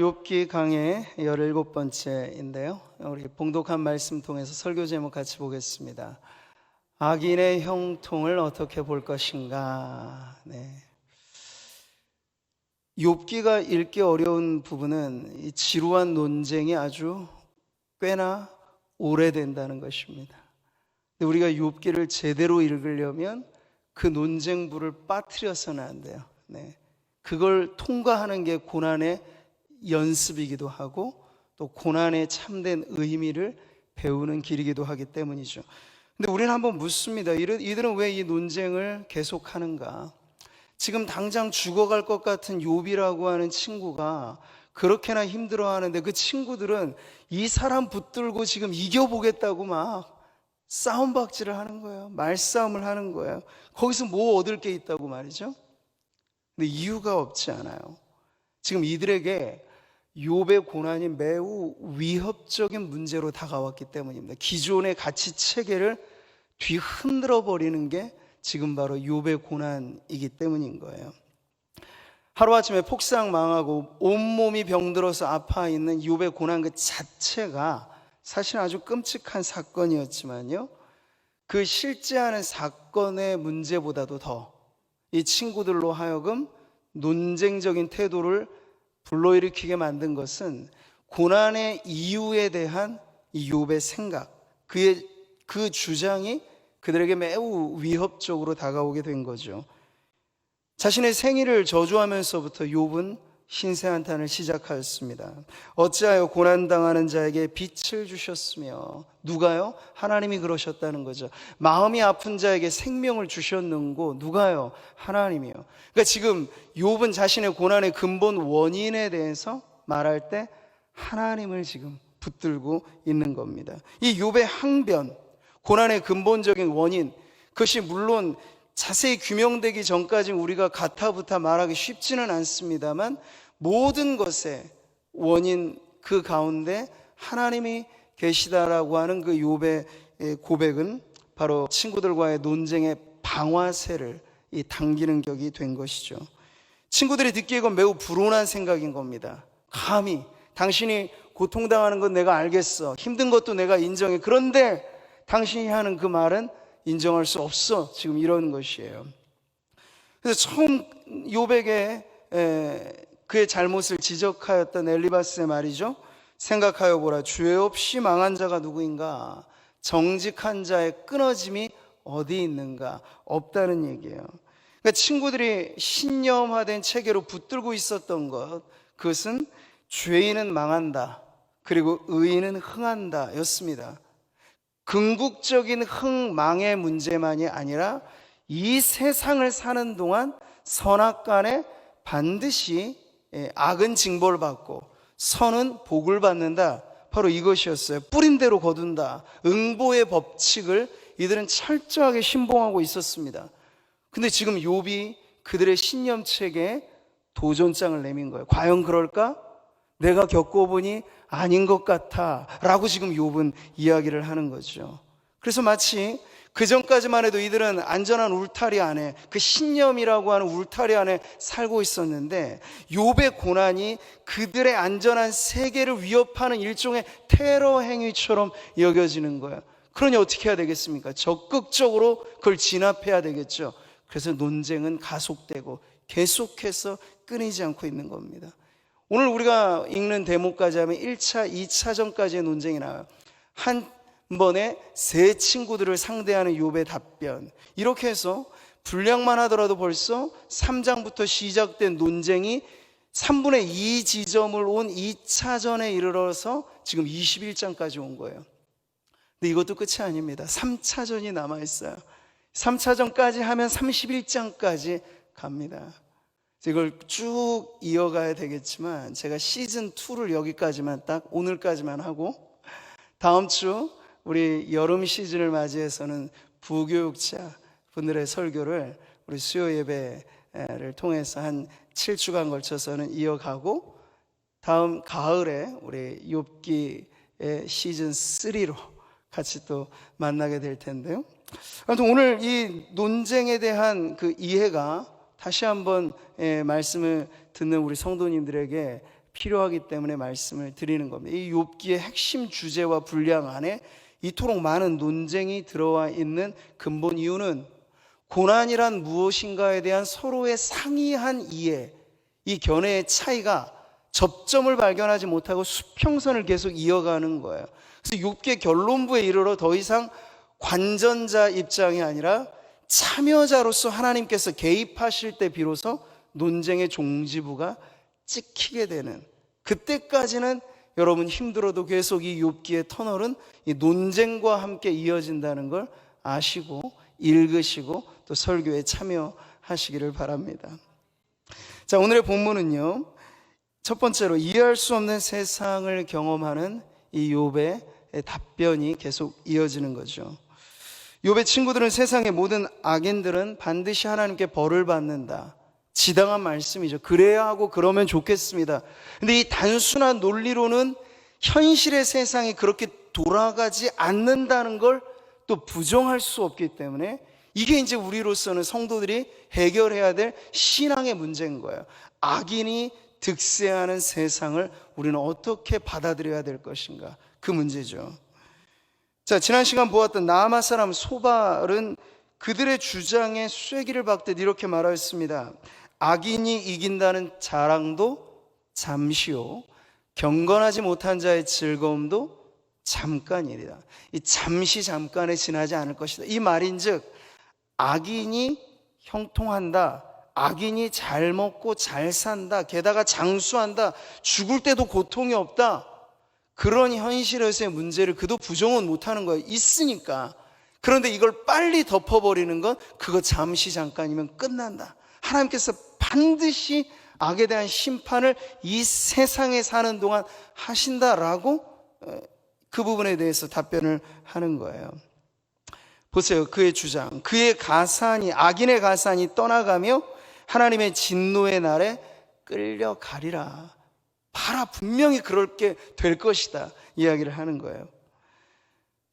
욥기 강의 17번째인데요. 우리 봉독한 말씀 통해서 설교 제목 같이 보겠습니다. 악인의 형통을 어떻게 볼 것인가. 욥기가 읽기 어려운 부분은 이 지루한 논쟁이 아주 꽤나 오래된다는 것입니다. 근데 우리가 욥기를 제대로 읽으려면 그 논쟁부를 빠뜨려서는 안 돼요. 그걸 통과하는 게 고난의 연습이기도 하고 또 고난의 참된 의미를 배우는 길이기도 하기 때문이죠. 근데 우리는 한번 묻습니다. 이들은 왜 이 논쟁을 계속하는가? 지금 당장 죽어갈 것 같은 욥이라고 하는 친구가 그렇게나 힘들어하는데 그 친구들은 이 사람 붙들고 지금 이겨보겠다고 막 싸움박질을 하는 거예요. 말싸움을 하는 거예요. 거기서 뭐 얻을 게 있다고 말이죠. 근데 이유가 없지 않아요. 지금 이들에게 욥의 고난이 매우 위협적인 문제로 다가왔기 때문입니다. 기존의 가치 체계를 뒤흔들어 버리는 게 지금 바로 욥의 고난이기 때문인 거예요. 하루아침에 폭삭 망하고 온몸이 병들어서 아파 있는 욥의 고난 그 자체가 사실 아주 끔찍한 사건이었지만요, 그 실제하는 사건의 문제보다도 더 이 친구들로 하여금 논쟁적인 태도를 불러일으키게 만든 것은 고난의 이유에 대한 이 욥의 생각, 그 주장이 그들에게 매우 위협적으로 다가오게 된 거죠. 자신의 생일을 저주하면서부터 욥은 신세한탄을 시작하였습니다. 어찌하여 고난당하는 자에게 빛을 주셨으며, 누가요? 하나님이 그러셨다는 거죠. 마음이 아픈 자에게 생명을 주셨는고, 누가요? 하나님이요. 그러니까 지금 욥은 자신의 고난의 근본 원인에 대해서 말할 때 하나님을 지금 붙들고 있는 겁니다. 이 욥의 항변, 고난의 근본적인 원인, 그것이 물론 자세히 규명되기 전까지 우리가 가타부타 말하기 쉽지는 않습니다만, 모든 것의 원인 그 가운데 하나님이 계시다라고 하는 그 욥의 고백은 바로 친구들과의 논쟁의 방아쇠를 당기는 격이 된 것이죠. 친구들이 듣기에 이건 매우 불온한 생각인 겁니다. 감히 당신이 고통당하는 건 내가 알겠어, 힘든 것도 내가 인정해, 그런데 당신이 하는 그 말은 인정할 수 없어, 지금 이런 것이에요. 그래서 처음 욥에게 그의 잘못을 지적하였던 엘리바스의 말이죠. 생각하여 보라, 주의 없이 망한 자가 누구인가? 정직한 자의 끊어짐이 어디 있는가? 없다는 얘기예요. 그러니까 친구들이 신념화된 체계로 붙들고 있었던 것, 그것은 죄인은 망한다, 그리고 의인은 흥한다 였습니다. 궁극적인 흥망의 문제만이 아니라 이 세상을 사는 동안 선악간에 반드시 악은 징벌을 받고 선은 복을 받는다, 바로 이것이었어요. 뿌린 대로 거둔다, 응보의 법칙을 이들은 철저하게 신봉하고 있었습니다. 근데 지금 욥이 그들의 신념책에 도전장을 내민 거예요. 과연 그럴까? 내가 겪어보니 아닌 것 같아 라고 지금 욥은 이야기를 하는 거죠. 그래서 마치 그 전까지만 해도 이들은 안전한 울타리 안에, 그 신념이라고 하는 울타리 안에 살고 있었는데 욥의 고난이 그들의 안전한 세계를 위협하는 일종의 테러 행위처럼 여겨지는 거예요. 그러니 어떻게 해야 되겠습니까? 적극적으로 그걸 진압해야 되겠죠. 그래서 논쟁은 가속되고 계속해서 끊이지 않고 있는 겁니다. 오늘 우리가 읽는 대목까지 하면 1차, 2차전까지의 논쟁이 나와요. 한 번에 세 친구들을 상대하는 욥의 답변, 이렇게 해서 분량만 하더라도 벌써 3장부터 시작된 논쟁이 3분의 2 지점을 온 2차전에 이르러서 지금 21장까지 온 거예요. 근데 이것도 끝이 아닙니다. 3차전이 남아있어요. 3차전까지 하면 31장까지 갑니다. 이걸 쭉 이어가야 되겠지만 제가 시즌2를 여기까지만, 딱 오늘까지만 하고, 다음 주 우리 여름 시즌을 맞이해서는 부교육자 분들의 설교를 우리 수요 예배를 통해서 한 7주간 걸쳐서는 이어가고, 다음 가을에 우리 욥기의 시즌3로 같이 또 만나게 될 텐데요. 아무튼 오늘 이 논쟁에 대한 그 이해가 다시 한번 말씀을 듣는 우리 성도님들에게 필요하기 때문에 말씀을 드리는 겁니다. 이 욥기의 핵심 주제와 분량 안에 이토록 많은 논쟁이 들어와 있는 근본 이유는 고난이란 무엇인가에 대한 서로의 상이한 이해, 이 견해의 차이가 접점을 발견하지 못하고 수평선을 계속 이어가는 거예요. 그래서 욥기의 결론부에 이르러 더 이상 관전자 입장이 아니라 참여자로서 하나님께서 개입하실 때 비로소 논쟁의 종지부가 찍히게 되는, 그때까지는 여러분 힘들어도 계속 이 욥기의 터널은 이 논쟁과 함께 이어진다는 걸 아시고 읽으시고 또 설교에 참여하시기를 바랍니다. 자, 오늘의 본문은요, 첫 번째로 이해할 수 없는 세상을 경험하는 이 욥의 답변이 계속 이어지는 거죠. 욥의 친구들은 세상의 모든 악인들은 반드시 하나님께 벌을 받는다, 지당한 말씀이죠. 그래야 하고 그러면 좋겠습니다. 근데 이 단순한 논리로는 현실의 세상이 그렇게 돌아가지 않는다는 걸 또 부정할 수 없기 때문에 이게 이제 우리로서는 성도들이 해결해야 될 신앙의 문제인 거예요. 악인이 득세하는 세상을 우리는 어떻게 받아들여야 될 것인가, 그 문제죠. 자, 지난 시간 보았던 나아마 사람 소발은 그들의 주장에 쐐기를 박듯 이렇게 말하였습니다. 악인이 이긴다는 자랑도 잠시요, 경건하지 못한 자의 즐거움도 잠깐이리라. 이 잠시 잠깐에 지나지 않을 것이다. 이 말인즉 악인이 형통한다, 악인이 잘 먹고 잘 산다, 게다가 장수한다, 죽을 때도 고통이 없다, 그런 현실에서의 문제를 그도 부정은 못하는 거예요. 있으니까. 그런데 이걸 빨리 덮어버리는 건 그거 잠시 잠깐이면 끝난다. 하나님께서 반드시 악에 대한 심판을 이 세상에 사는 동안 하신다라고 그 부분에 대해서 답변을 하는 거예요. 보세요. 그의 주장, 그의 가산이, 악인의 가산이 떠나가며 하나님의 진노의 날에 끌려가리라. 봐라, 분명히 그렇게 될 것이다, 이야기를 하는 거예요.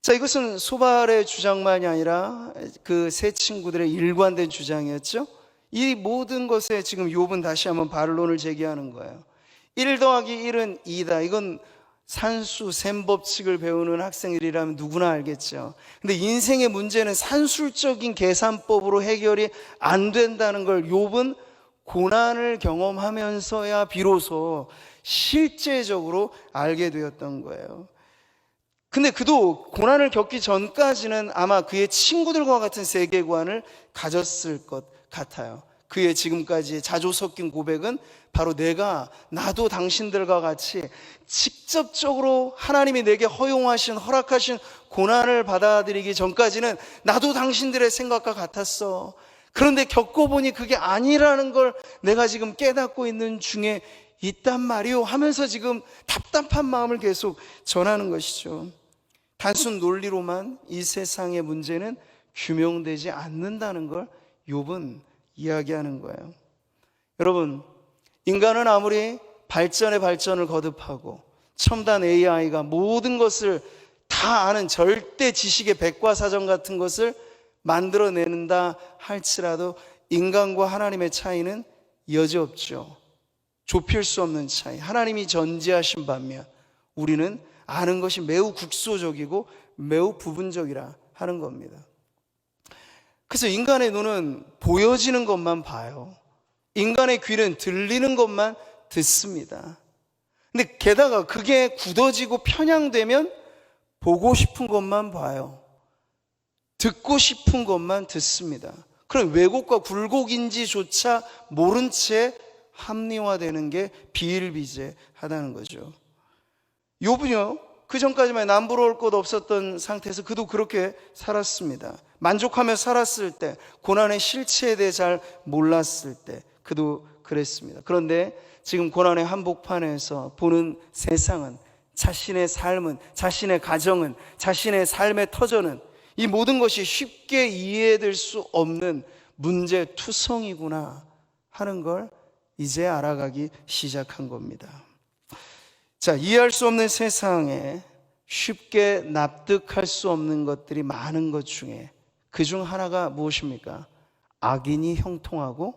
자, 이것은 소발의 주장만이 아니라 그 세 친구들의 일관된 주장이었죠. 이 모든 것에 지금 욥은 다시 한번 반론을 제기하는 거예요. 1 더하기 1은 2다. 이건 산수, 셈 법칙을 배우는 학생들이라면 누구나 알겠죠. 근데 인생의 문제는 산술적인 계산법으로 해결이 안 된다는 걸 욥은 고난을 경험하면서야 비로소 실제적으로 알게 되었던 거예요. 근데 그도 고난을 겪기 전까지는 아마 그의 친구들과 같은 세계관을 가졌을 것 같아요. 그의 지금까지 자주 섞인 고백은 바로 내가, 나도 당신들과 같이 직접적으로 하나님이 내게 허용하신, 허락하신 고난을 받아들이기 전까지는 나도 당신들의 생각과 같았어. 그런데 겪어보니 그게 아니라는 걸 내가 지금 깨닫고 있는 중에 있단 말이요 하면서 지금 답답한 마음을 계속 전하는 것이죠. 단순 논리로만 이 세상의 문제는 규명되지 않는다는 걸 욥은 이야기하는 거예요. 여러분, 인간은 아무리 발전에 발전을 거듭하고 첨단 AI가 모든 것을 다 아는 절대 지식의 백과사전 같은 것을 만들어낸다 할지라도 인간과 하나님의 차이는 여지없죠. 좁힐 수 없는 차이. 하나님이 전지하신 반면 우리는 아는 것이 매우 국소적이고 매우 부분적이라 하는 겁니다. 그래서 인간의 눈은 보여지는 것만 봐요. 인간의 귀는 들리는 것만 듣습니다. 근데 게다가 그게 굳어지고 편향되면 보고 싶은 것만 봐요. 듣고 싶은 것만 듣습니다. 그럼 왜곡과 굴곡인지조차 모른 채 합리화되는 게 비일비재하다는 거죠. 욥은요, 그 전까지만 남부러울 것 없었던 상태에서 그도 그렇게 살았습니다. 만족하며 살았을 때, 고난의 실체에 대해 잘 몰랐을 때 그도 그랬습니다. 그런데 지금 고난의 한복판에서 보는 세상은, 자신의 삶은, 자신의 가정은, 자신의 삶의 터전은 이 모든 것이 쉽게 이해될 수 없는 문제투성이구나 하는 걸 이제 알아가기 시작한 겁니다. 자, 이해할 수 없는 세상에 쉽게 납득할 수 없는 것들이 많은 것 중에 그중 하나가 무엇입니까? 악인이 형통하고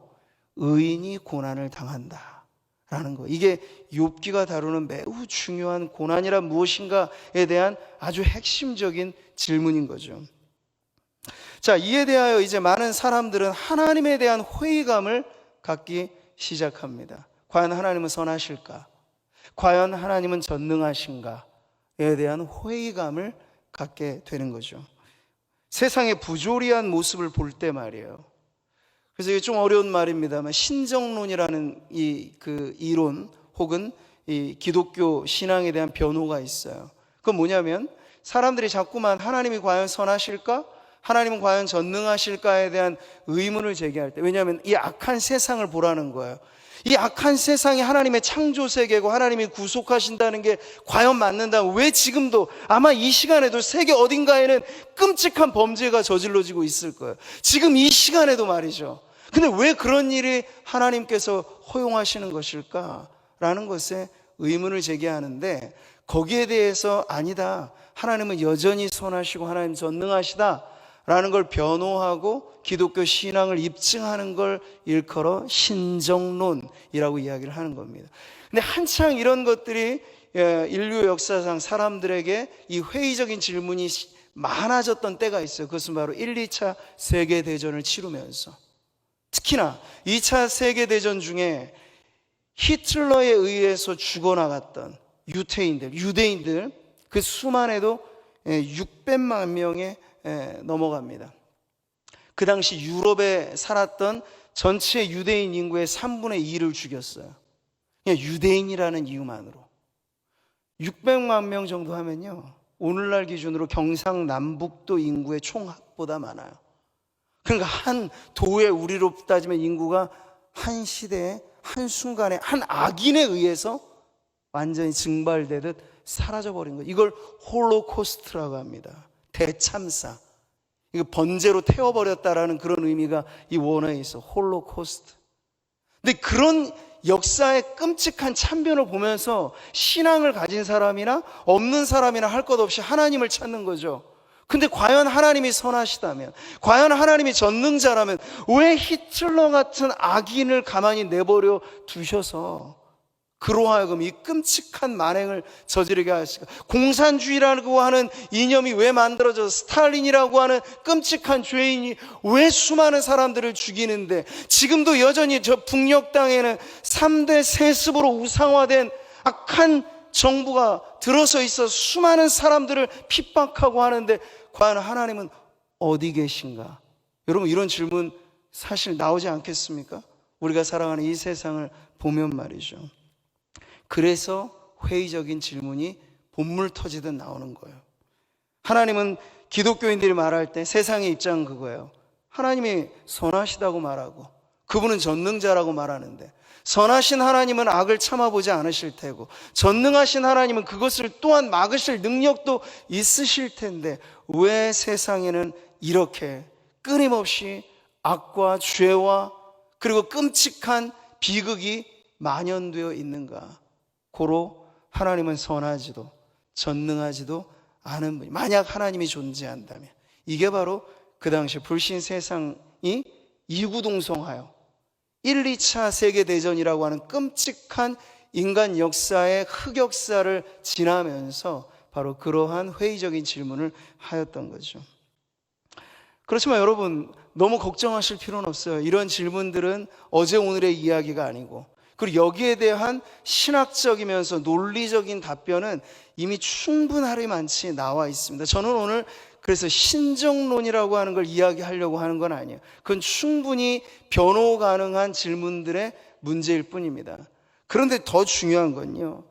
의인이 고난을 당한다 라는 거. 이게 욥기가 다루는 매우 중요한 고난이란 무엇인가에 대한 아주 핵심적인 질문인 거죠. 자, 이에 대하여 이제 많은 사람들은 하나님에 대한 회의감을 갖기 시작합니다. 과연 하나님은 선하실까? 과연 하나님은 전능하신가에 대한 회의감을 갖게 되는 거죠. 세상의 부조리한 모습을 볼 때 말이에요. 그래서 이게 좀 어려운 말입니다만 신정론이라는 그 이론 혹은 이 기독교 신앙에 대한 변호가 있어요. 그건 뭐냐면 사람들이 자꾸만 하나님이 과연 선하실까? 하나님은 과연 전능하실까에 대한 의문을 제기할 때, 왜냐하면 이 악한 세상을 보라는 거예요. 이 악한 세상이 하나님의 창조 세계고 하나님이 구속하신다는 게 과연 맞는다면 왜 지금도 아마 이 시간에도 세계 어딘가에는 끔찍한 범죄가 저질러지고 있을 거예요. 지금 이 시간에도 말이죠. 근데 왜 그런 일이 하나님께서 허용하시는 것일까라는 것에 의문을 제기하는데, 거기에 대해서 아니다, 하나님은 여전히 선하시고 하나님 전능하시다 라는 걸 변호하고 기독교 신앙을 입증하는 걸 일컬어 신정론이라고 이야기를 하는 겁니다. 근데 한창 이런 것들이 인류 역사상 사람들에게 이 회의적인 질문이 많아졌던 때가 있어요. 그것은 바로 1, 2차 세계대전을 치르면서. 특히나 2차 세계대전 중에 히틀러에 의해서 죽어나갔던 유대인들 그 수만 해도 600만 명에 넘어갑니다. 그 당시 유럽에 살았던 전체 유대인 인구의 3분의 2를 죽였어요. 그냥 유대인이라는 이유만으로 600만 명 정도 하면요, 오늘날 기준으로 경상남북도 인구의 총합보다 많아요. 그러니까 한 도에, 우리로 따지면 인구가 한 시대에 한순간에 한 악인에 의해서 완전히 증발되듯 사라져버린 거예요. 이걸 홀로코스트라고 합니다. 대참사. 이거 번제로 태워버렸다라는 그런 의미가 이 원어에 있어. 홀로코스트. 근데 그런 역사의 끔찍한 참변을 보면서 신앙을 가진 사람이나 없는 사람이나 할 것 없이 하나님을 찾는 거죠. 근데 과연 하나님이 선하시다면, 과연 하나님이 전능자라면 왜 히틀러 같은 악인을 가만히 내버려 두셔서 그로 하여금 이 끔찍한 만행을 저지르게 하실까? 공산주의라고 하는 이념이 왜 만들어져서 스탈린이라고 하는 끔찍한 죄인이 왜 수많은 사람들을 죽이는데, 지금도 여전히 저 북녘 땅에는 3대 세습으로 우상화된 악한 정부가 들어서 있어 수많은 사람들을 핍박하고 하는데 과연 하나님은 어디 계신가? 여러분, 이런 질문 사실 나오지 않겠습니까? 우리가 살아가는 이 세상을 보면 말이죠. 그래서 회의적인 질문이 본물 터지듯 나오는 거예요. 하나님은 기독교인들이 말할 때 세상의 입장은 그거예요. 하나님이 선하시다고 말하고 그분은 전능자라고 말하는데, 선하신 하나님은 악을 참아보지 않으실 테고 전능하신 하나님은 그것을 또한 막으실 능력도 있으실 텐데 왜 세상에는 이렇게 끊임없이 악과 죄와 그리고 끔찍한 비극이 만연되어 있는가? 고로 하나님은 선하지도 전능하지도 않은 분이, 만약 하나님이 존재한다면, 이게 바로 그 당시 불신 세상이 이구동성하여 1, 2차 세계대전이라고 하는 끔찍한 인간 역사의 흑역사를 지나면서 바로 그러한 회의적인 질문을 하였던 거죠. 그렇지만 여러분, 너무 걱정하실 필요는 없어요. 이런 질문들은 어제 오늘의 이야기가 아니고, 그리고 여기에 대한 신학적이면서 논리적인 답변은 이미 충분하리 많이 나와 있습니다. 저는 오늘 그래서 신정론이라고 하는 걸 이야기하려고 하는 건 아니에요. 그건 충분히 변호 가능한 질문들의 문제일 뿐입니다. 그런데 더 중요한 건요,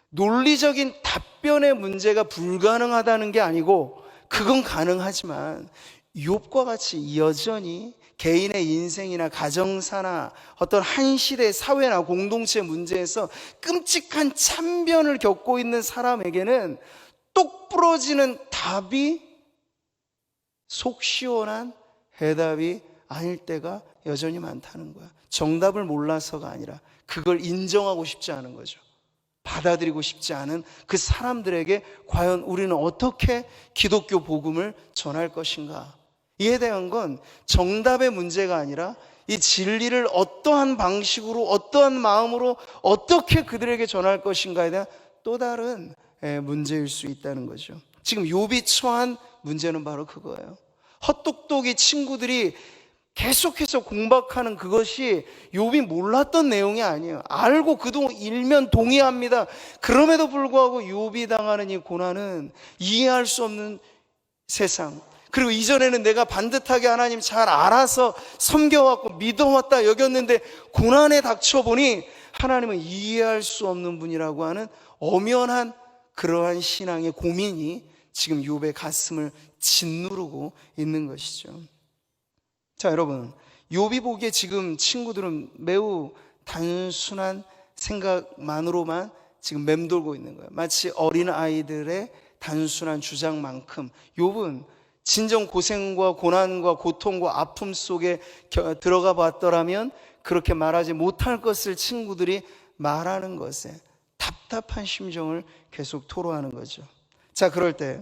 논리적인 답변의 문제가 불가능하다는 게 아니고, 그건 가능하지만 욥과 같이 여전히 개인의 인생이나 가정사나 어떤 한 시대의 사회나 공동체 문제에서 끔찍한 참변을 겪고 있는 사람에게는 똑 부러지는 답이 속 시원한 해답이 아닐 때가 여전히 많다는 거야. 정답을 몰라서가 아니라 그걸 인정하고 싶지 않은 거죠. 받아들이고 싶지 않은 그 사람들에게 과연 우리는 어떻게 기독교 복음을 전할 것인가? 이에 대한 건 정답의 문제가 아니라 이 진리를 어떠한 방식으로, 어떠한 마음으로 어떻게 그들에게 전할 것인가에 대한 또 다른 문제일 수 있다는 거죠. 지금 욥이 처한 문제는 바로 그거예요. 헛똑똑이 친구들이 계속해서 공박하는 그것이 욥이 몰랐던 내용이 아니에요. 알고 그동안 일면 동의합니다. 그럼에도 불구하고 욥이 당하는 이 고난은 이해할 수 없는 세상, 그리고 이전에는 내가 반듯하게 하나님 잘 알아서 섬겨왔고 믿어왔다 여겼는데 고난에 닥쳐보니 하나님은 이해할 수 없는 분이라고 하는 엄연한 그러한 신앙의 고민이 지금 욥의 가슴을 짓누르고 있는 것이죠. 자, 여러분, 욥이 보기에 지금 친구들은 매우 단순한 생각만으로만 지금 맴돌고 있는 거예요. 마치 어린 아이들의 단순한 주장만큼 욥은 진정 고생과 고난과 고통과 아픔 속에 들어가 봤더라면 그렇게 말하지 못할 것을 친구들이 말하는 것에 답답한 심정을 계속 토로하는 거죠. 자, 그럴 때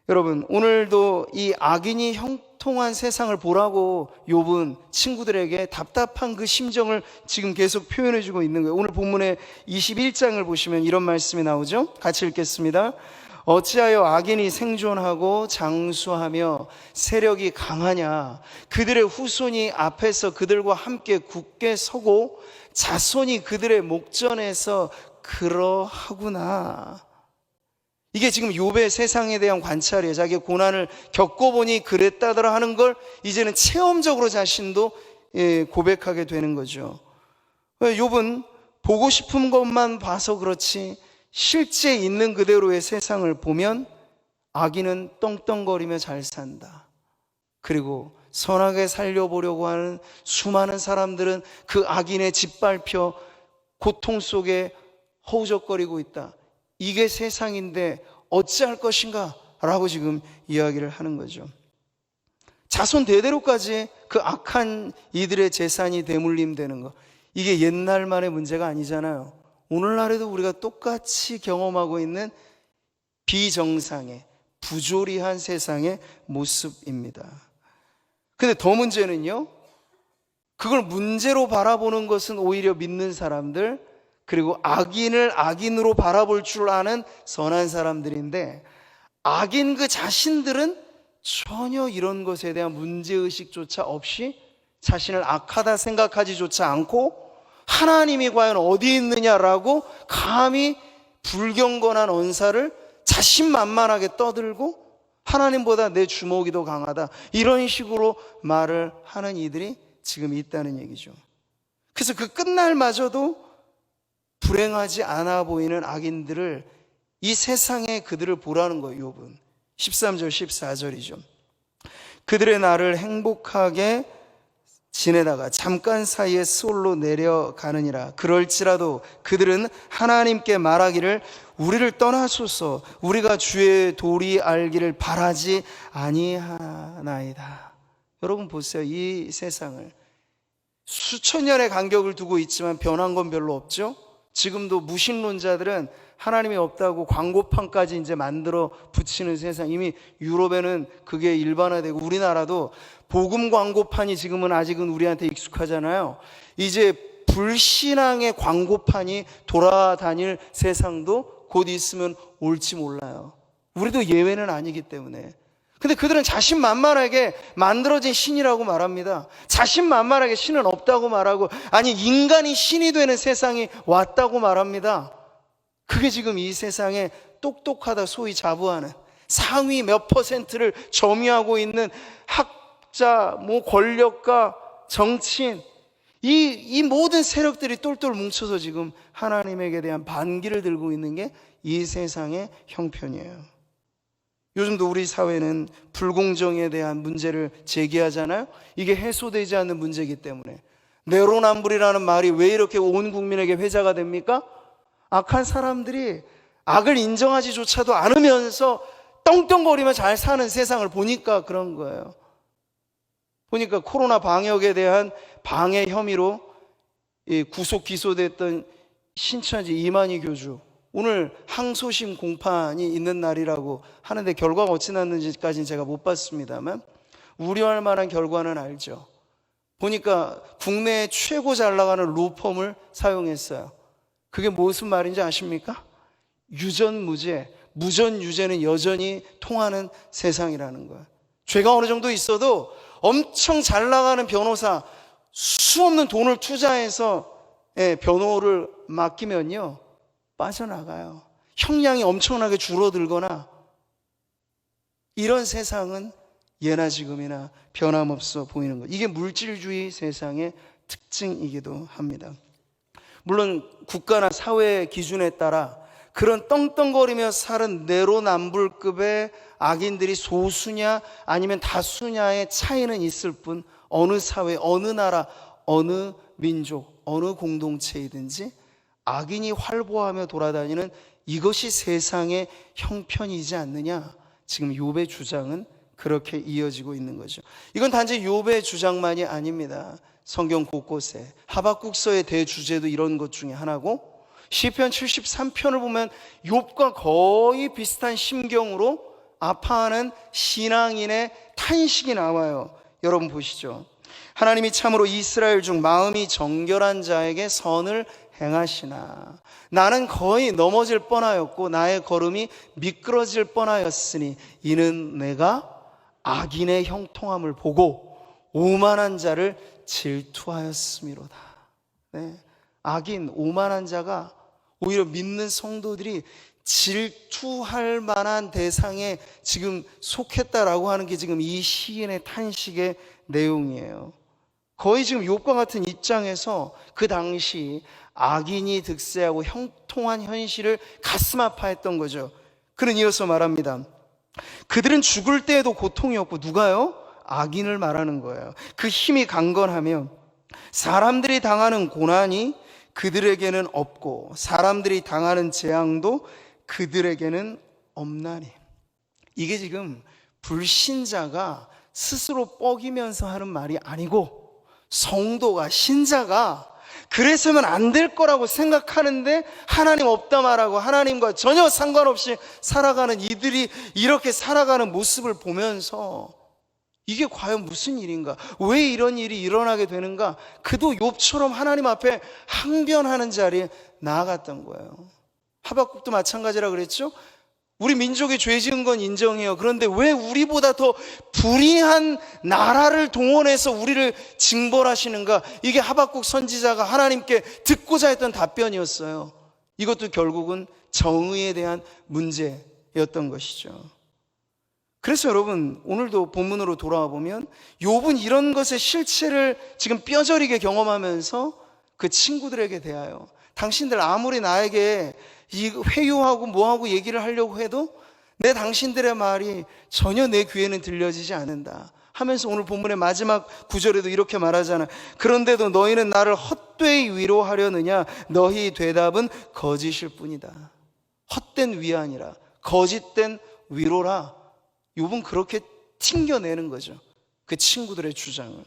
여러분, 오늘도 이 악인이 형통한 세상을 보라고 욥은 친구들에게 답답한 그 심정을 지금 계속 표현해 주고 있는 거예요. 오늘 본문의 21장을 보시면 이런 말씀이 나오죠. 같이 읽겠습니다. 어찌하여 악인이 생존하고 장수하며 세력이 강하냐? 그들의 후손이 앞에서 그들과 함께 굳게 서고 자손이 그들의 목전에서 그러하구나. 이게 지금 욥의 세상에 대한 관찰이에요. 자기의 고난을 겪어보니 그랬다더라 하는 걸 이제는 체험적으로 자신도 고백하게 되는 거죠. 욥은 보고 싶은 것만 봐서 그렇지 실제 있는 그대로의 세상을 보면 악인은 떵떵거리며 잘 산다. 그리고 선하게 살려보려고 하는 수많은 사람들은 그 악인의 짓밟혀 고통 속에 허우적거리고 있다. 이게 세상인데 어찌할 것인가? 라고 지금 이야기를 하는 거죠. 자손 대대로까지 그 악한 이들의 재산이 대물림되는 거, 이게 옛날만의 문제가 아니잖아요. 오늘날에도 우리가 똑같이 경험하고 있는 비정상의 부조리한 세상의 모습입니다. 근데 더 문제는요, 그걸 문제로 바라보는 것은 오히려 믿는 사람들, 그리고 악인을 악인으로 바라볼 줄 아는 선한 사람들인데, 악인 그 자신들은 전혀 이런 것에 대한 문제의식조차 없이 자신을 악하다 생각하지조차 않고 하나님이 과연 어디 있느냐라고 감히 불경건한 언사를 자신만만하게 떠들고 하나님보다 내 주먹이 더 강하다, 이런 식으로 말을 하는 이들이 지금 있다는 얘기죠. 그래서 그 끝날마저도 불행하지 않아 보이는 악인들을, 이 세상에 그들을 보라는 거예요. 욥은 13절 14절이죠. 그들의 날을 행복하게 지내다가 잠깐 사이에 스올로 내려가느니라. 그럴지라도 그들은 하나님께 말하기를 우리를 떠나소서, 우리가 주의 도리 알기를 바라지 아니하나이다. 여러분 보세요. 이 세상을 수천 년의 간격을 두고 있지만 변한 건 별로 없죠. 지금도 무신론자들은 하나님이 없다고 광고판까지 이제 만들어 붙이는 세상, 이미 유럽에는 그게 일반화되고 우리나라도 복음 광고판이 지금은 아직은 우리한테 익숙하잖아요. 이제 불신앙의 광고판이 돌아다닐 세상도 곧 있으면 올지 몰라요. 우리도 예외는 아니기 때문에. 근데 그들은 자신만만하게 만들어진 신이라고 말합니다. 자신만만하게 신은 없다고 말하고, 아니 인간이 신이 되는 세상이 왔다고 말합니다. 그게 지금 이 세상에 똑똑하다 소위 자부하는 상위 몇 퍼센트를 점유하고 있는 학자, 권력가, 정치인, 이 모든 세력들이 똘똘 뭉쳐서 지금 하나님에게 대한 반기를 들고 있는 게 이 세상의 형편이에요. 요즘도 우리 사회는 불공정에 대한 문제를 제기하잖아요. 이게 해소되지 않는 문제이기 때문에. 내로남불이라는 말이 왜 이렇게 온 국민에게 회자가 됩니까? 악한 사람들이 악을 인정하지조차도 않으면서 떵떵거리며 잘 사는 세상을 보니까 그런 거예요. 보니까 코로나 방역에 대한 방해 혐의로 구속 기소됐던 신천지 이만희 교주, 오늘 항소심 공판이 있는 날이라고 하는데 결과가 어찌 났는지까지는 제가 못 봤습니다만 우려할 만한 결과는 알죠. 보니까 국내에 최고 잘 나가는 로펌을 사용했어요. 그게 무슨 말인지 아십니까? 유전무죄, 무전유죄는 여전히 통하는 세상이라는 거예요. 죄가 어느 정도 있어도 엄청 잘 나가는 변호사, 수없는 돈을 투자해서 변호를 맡기면요, 빠져나가요. 형량이 엄청나게 줄어들거나, 이런 세상은 예나 지금이나 변함없어 보이는 거예요. 이게 물질주의 세상의 특징이기도 합니다. 물론 국가나 사회의 기준에 따라 그런 떵떵거리며 사는 내로남불급의 악인들이 소수냐 아니면 다수냐의 차이는 있을 뿐, 어느 사회, 어느 나라, 어느 민족, 어느 공동체이든지 악인이 활보하며 돌아다니는 이것이 세상의 형편이지 않느냐. 지금 욥의 주장은 그렇게 이어지고 있는 거죠. 이건 단지 욥의 주장만이 아닙니다. 성경 곳곳에, 하박국서의 대주제도 이런 것 중에 하나고, 시편 73편을 보면 욥과 거의 비슷한 심경으로 아파하는 신앙인의 탄식이 나와요. 여러분 보시죠. 하나님이 참으로 이스라엘 중 마음이 정결한 자에게 선을 행하시나. 나는 거의 넘어질 뻔하였고 나의 걸음이 미끄러질 뻔하였으니 이는 내가 악인의 형통함을 보고 오만한 자를 질투하였음이로다. 네. 악인, 오만한 자가 오히려 믿는 성도들이 질투할 만한 대상에 지금 속했다라고 하는 게 지금 이 시인의 탄식의 내용이에요. 거의 지금 욥과 같은 입장에서 그 당시 악인이 득세하고 형통한 현실을 가슴 아파했던 거죠. 그는 이어서 말합니다. 그들은 죽을 때에도 고통이었고, 누가요? 악인을 말하는 거예요. 그 힘이 강건하며 사람들이 당하는 고난이 그들에게는 없고 사람들이 당하는 재앙도 그들에게는 없나니. 이게 지금 불신자가 스스로 뻐기면서 하는 말이 아니고, 성도가, 신자가 그래서는 안 될 거라고 생각하는데 하나님 없다 말하고 하나님과 전혀 상관없이 살아가는 이들이 이렇게 살아가는 모습을 보면서 이게 과연 무슨 일인가? 왜 이런 일이 일어나게 되는가? 그도 욥처럼 하나님 앞에 항변하는 자리에 나아갔던 거예요. 하박국도 마찬가지라 그랬죠? 우리 민족이 죄 지은 건 인정해요. 그런데 왜 우리보다 더 불의한 나라를 동원해서 우리를 징벌하시는가? 이게 하박국 선지자가 하나님께 듣고자 했던 답변이었어요. 이것도 결국은 정의에 대한 문제였던 것이죠. 그래서 여러분, 오늘도 본문으로 돌아와 보면 욥은 이런 것의 실체를 지금 뼈저리게 경험하면서 그 친구들에게 대하여, 당신들 아무리 나에게 회유하고 뭐하고 얘기를 하려고 해도 내 당신들의 말이 전혀 내 귀에는 들려지지 않는다 하면서 오늘 본문의 마지막 구절에도 이렇게 말하잖아. 그런데도 너희는 나를 헛되이 위로하려느냐? 너희 대답은 거짓일 뿐이다. 헛된 위안이라, 거짓된 위로라. 욥은 그렇게 튕겨내는 거죠, 그 친구들의 주장을.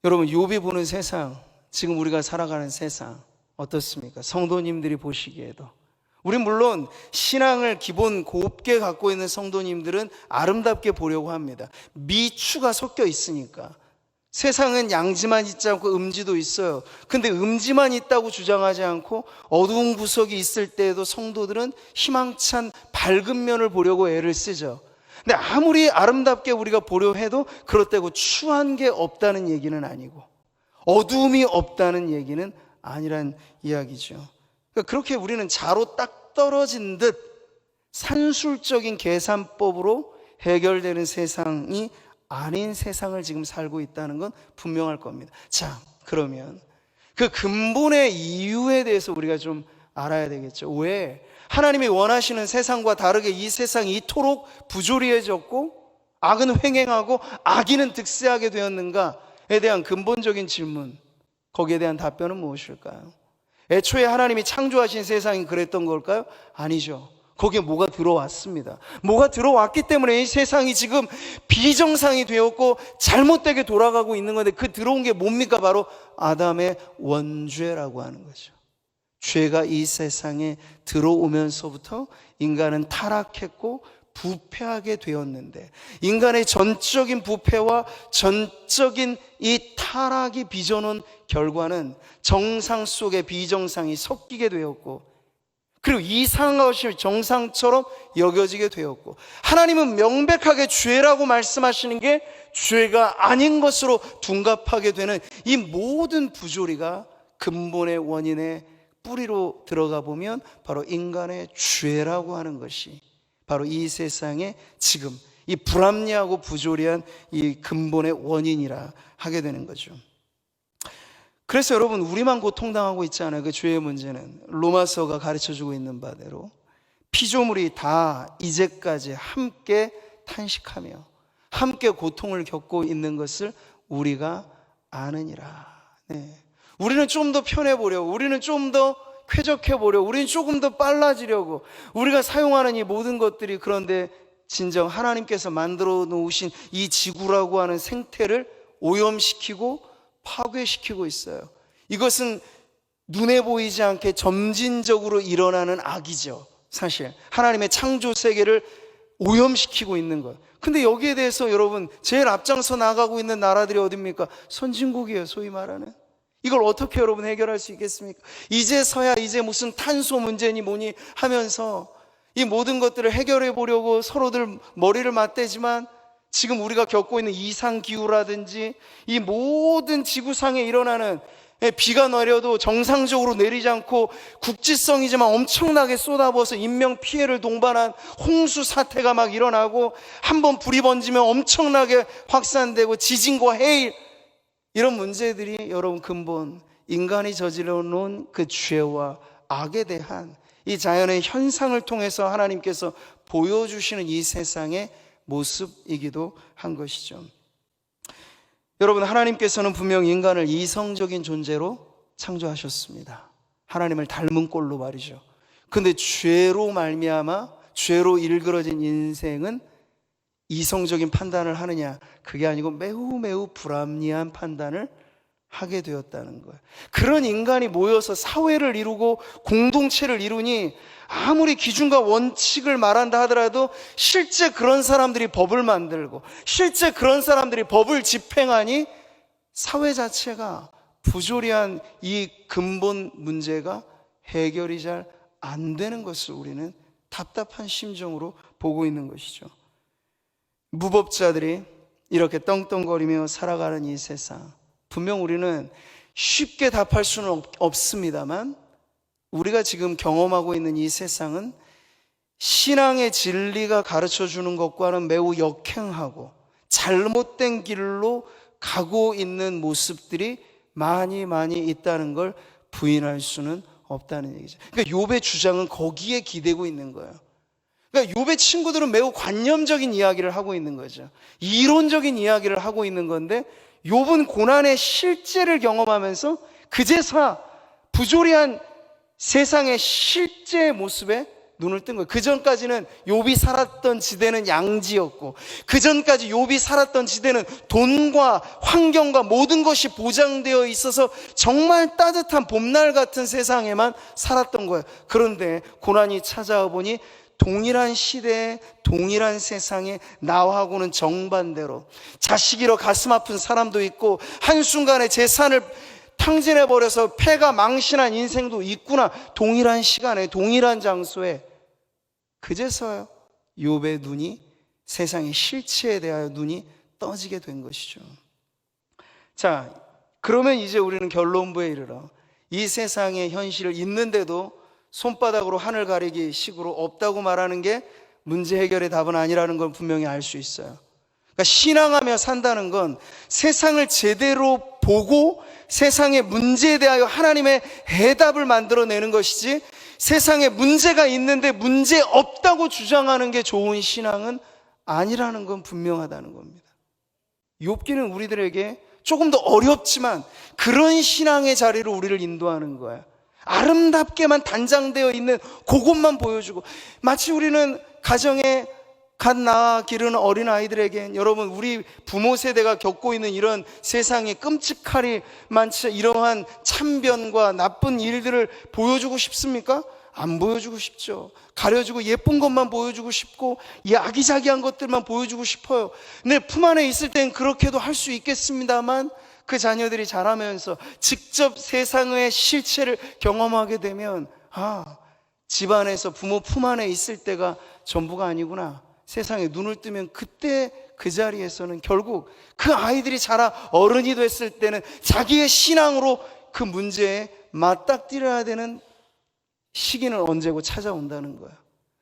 여러분, 욥이 보는 세상, 지금 우리가 살아가는 세상 어떻습니까? 성도님들이 보시기에도. 우린 물론 신앙을 기본 곱게 갖고 있는 성도님들은 아름답게 보려고 합니다. 미추가 섞여 있으니까. 세상은 양지만 있지 않고 음지도 있어요. 근데 음지만 있다고 주장하지 않고 어두운 구석이 있을 때에도 성도들은 희망찬 밝은 면을 보려고 애를 쓰죠. 근데 아무리 아름답게 우리가 보려 해도 그렇다고 추한 게 없다는 얘기는 아니고, 어두움이 없다는 얘기는 아니란 이야기죠. 그러니까 그렇게 우리는 자로 딱 떨어진 듯 산술적인 계산법으로 해결되는 세상이 아닌 세상을 지금 살고 있다는 건 분명할 겁니다. 자, 그러면 그 근본의 이유에 대해서 우리가 좀 알아야 되겠죠. 왜 하나님이 원하시는 세상과 다르게 이 세상이 이토록 부조리해졌고 악은 횡행하고 악인은 득세하게 되었는가에 대한 근본적인 질문, 거기에 대한 답변은 무엇일까요? 애초에 하나님이 창조하신 세상이 그랬던 걸까요? 아니죠. 거기에 뭐가 들어왔습니다. 뭐가 들어왔기 때문에 이 세상이 지금 비정상이 되었고 잘못되게 돌아가고 있는 건데, 그 들어온 게 뭡니까? 바로 아담의 원죄라고 하는 거죠. 죄가 이 세상에 들어오면서부터 인간은 타락했고 부패하게 되었는데, 인간의 전적인 부패와 전적인 이 타락이 빚어놓은 결과는 정상 속에 비정상이 섞이게 되었고, 그리고 이상한 것이 정상처럼 여겨지게 되었고, 하나님은 명백하게 죄라고 말씀하시는 게 죄가 아닌 것으로 둔갑하게 되는 이 모든 부조리가 근본의 원인의 뿌리로 들어가 보면 바로 인간의 죄라고 하는 것이 바로 이 세상에 지금 이 불합리하고 부조리한 이 근본의 원인이라 하게 되는 거죠. 그래서 여러분, 우리만 고통당하고 있지 않아요. 그 죄의 문제는 로마서가 가르쳐주고 있는 바대로 피조물이 다 이제까지 함께 탄식하며 함께 고통을 겪고 있는 것을 우리가 아느니라. 네. 우리는 좀 더 편해보려고, 우리는 좀 더 쾌적해보려고, 우리는 조금 더 빨라지려고 우리가 사용하는 이 모든 것들이, 그런데 진정 하나님께서 만들어 놓으신 이 지구라고 하는 생태를 오염시키고 파괴시키고 있어요. 이것은 눈에 보이지 않게 점진적으로 일어나는 악이죠. 사실 하나님의 창조 세계를 오염시키고 있는 것. 근데 여기에 대해서 여러분, 제일 앞장서 나가고 있는 나라들이 어딥니까? 선진국이에요, 소위 말하는. 이걸 어떻게 여러분 해결할 수 있겠습니까? 이제서야 이제 무슨 탄소 문제니 뭐니 하면서 이 모든 것들을 해결해 보려고 서로들 머리를 맞대지만, 지금 우리가 겪고 있는 이상기후라든지 이 모든 지구상에 일어나는, 비가 내려도 정상적으로 내리지 않고 국지성이지만 엄청나게 쏟아부어서 인명피해를 동반한 홍수 사태가 막 일어나고, 한번 불이 번지면 엄청나게 확산되고, 지진과 해일, 이런 문제들이 여러분 근본 인간이 저질러 놓은 그 죄와 악에 대한 이 자연의 현상을 통해서 하나님께서 보여주시는 이 세상의 모습이기도 한 것이죠. 여러분, 하나님께서는 분명 인간을 이성적인 존재로 창조하셨습니다. 하나님을 닮은 꼴로 말이죠. 근데 죄로 말미암아, 죄로 일그러진 인생은 이성적인 판단을 하느냐? 그게 아니고 매우 불합리한 판단을 하게 되었다는 거예요. 그런 인간이 모여서 사회를 이루고 공동체를 이루니, 아무리 기준과 원칙을 말한다 하더라도 실제 그런 사람들이 법을 만들고 실제 그런 사람들이 법을 집행하니 사회 자체가 부조리한 이 근본 문제가 해결이 잘 안 되는 것을 우리는 답답한 심정으로 보고 있는 것이죠. 무법자들이 이렇게 떵떵거리며 살아가는 이 세상, 분명 우리는 쉽게 답할 수는 없습니다만, 우리가 지금 경험하고 있는 이 세상은 신앙의 진리가 가르쳐주는 것과는 매우 역행하고 잘못된 길로 가고 있는 모습들이 많이 있다는 걸 부인할 수는 없다는 얘기죠. 그러니까 욥의 주장은 거기에 기대고 있는 거예요. 그러니까 욥의 친구들은 매우 관념적인 이야기를 하고 있는 거죠. 이론적인 이야기를 하고 있는 건데, 욥은 고난의 실제를 경험하면서 그제서야 부조리한 세상의 실제 모습에 눈을 뜬 거예요. 그전까지는 욥이 살았던 지대는 양지였고, 그전까지 욥이 살았던 지대는 돈과 환경과 모든 것이 보장되어 있어서 정말 따뜻한 봄날 같은 세상에만 살았던 거예요. 그런데 고난이 찾아와 보니 동일한 시대에 동일한 세상에 나하고는 정반대로 자식 잃어 가슴 아픈 사람도 있고, 한순간에 재산을 탕진해버려서 폐가 망신한 인생도 있구나. 동일한 시간에 동일한 장소에. 그제서야 욥의 눈이, 세상의 실체에 대하여 눈이 떠지게 된 것이죠. 자, 그러면 이제 우리는 결론부에 이르러 이 세상의 현실을 있는데도 손바닥으로 하늘 가리기 식으로 없다고 말하는 게 문제 해결의 답은 아니라는 건 분명히 알 수 있어요. 그러니까 신앙하며 산다는 건 세상을 제대로 보고 세상의 문제에 대하여 하나님의 해답을 만들어내는 것이지, 세상에 문제가 있는데 문제 없다고 주장하는 게 좋은 신앙은 아니라는 건 분명하다는 겁니다. 욥기는 우리들에게 조금 더 어렵지만 그런 신앙의 자리로 우리를 인도하는 거야. 아름답게만 단장되어 있는 그것만 보여주고, 마치 우리는 가정에 갓 낳아 기르는 어린아이들에겐, 여러분, 우리 부모 세대가 겪고 있는 이런 세상의 끔찍하리 많지 이러한 참변과 나쁜 일들을 보여주고 싶습니까? 안 보여주고 싶죠. 가려주고 예쁜 것만 보여주고 싶고 이 아기자기한 것들만 보여주고 싶어요. 근데 품 안에 있을 땐 그렇게도 할 수 있겠습니다만 그 자녀들이 자라면서 직접 세상의 실체를 경험하게 되면 집안에서 부모 품 안에 있을 때가 전부가 아니구나. 세상에 눈을 뜨면 그때 그 자리에서는 결국 그 아이들이 자라 어른이 됐을 때는 자기의 신앙으로 그 문제에 맞닥뜨려야 되는 시기는 언제고 찾아온다는 거예요.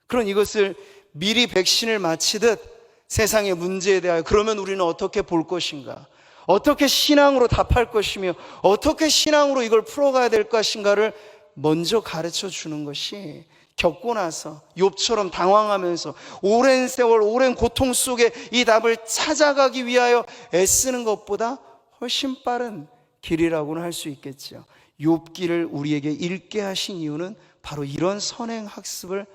그런 이것을 미리 백신을 맞히듯 세상의 문제에 대하여 그러면 우리는 어떻게 볼 것인가, 어떻게 신앙으로 답할 것이며 어떻게 신앙으로 이걸 풀어가야 될 것인가를 먼저 가르쳐 주는 것이 겪고 나서 욥처럼 당황하면서 오랜 세월 오랜 고통 속에 이 답을 찾아가기 위하여 애쓰는 것보다 훨씬 빠른 길이라고는 할 수 있겠죠. 욥기를 우리에게 읽게 하신 이유는 바로 이런 선행 학습을